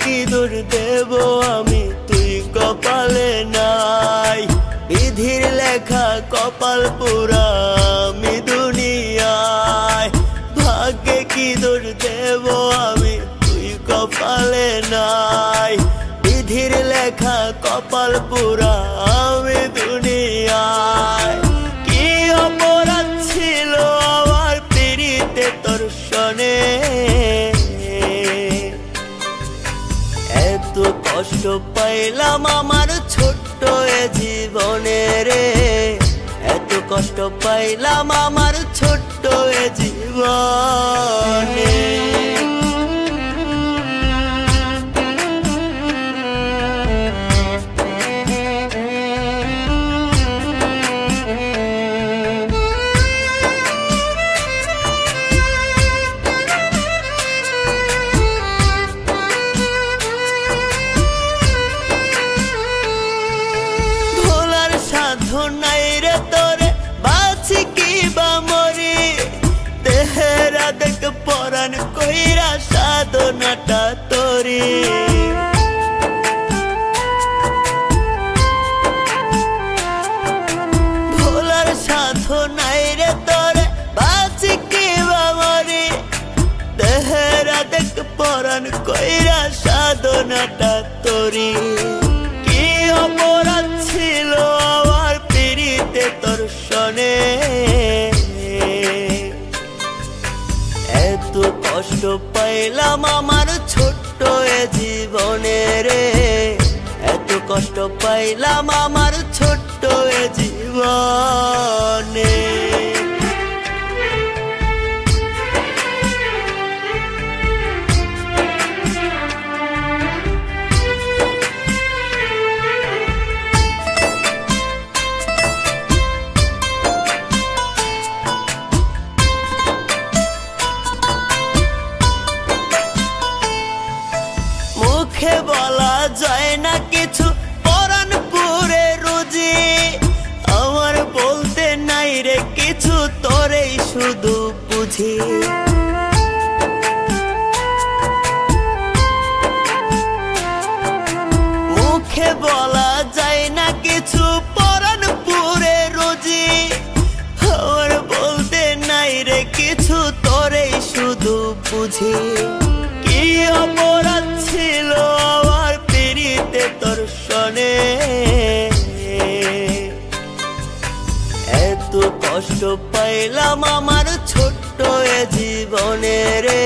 কি দোষ দেব আমি, তুই কপালে নাই। বিধির লেখা কপাল পুরা আমি দুনিয়ায়, ভাগ্যে কি দোষ দেব আমি, তুই কপালে নাই। বিধির লেখা কপাল পুরা আমি দুনিয়ায়। কি অপরাধ ছিল আমার পিরিতে তোর শোনে, এত কষ্ট পাইলাম আমার ছোট্ট এ জীবনে রে, এত কষ্ট পাইলাম আমার ছোট্ট এ জীবনে। নাই রে তোরে বাঁচি কি বা মরি, তেহেরা দেখ পরাণ কইরা সাধনাটা তোরি। ভোলার সাধু নাই রে তোরে বাঁচি কি বা মরি, তেহেরা দেখ পরাণ কইরা সাধনাটা তোরি। কি অপরাধ ছিল আমার পিরিতে তোর শোনে, এত কষ্ট পাইলাম আমার ছোট্ট এ জীবনে রে, এত কষ্ট পাইলাম আমার ছোট্ট এ জীবনে। মুখে বলা যায় না কিছু পরাণ পুরে রুজি, আমার বলতে নাই রে কিছু তোরেই শুধু বুঝি। মুখে বলা যায় না কিছু পরাণ পুরে রুজি, আমার বলতে নাই রে কিছু তোরেই শুধু বুঝি। কি অপরাধ ছিল আমার পিরিতে তোর শোনে, এত কষ্ট পাইলাম আমার ছোট্ট এ জীবনে রে,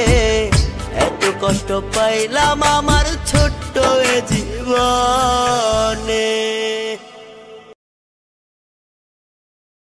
এত কষ্ট পাইলাম আমার ছোট্ট এ জীবন।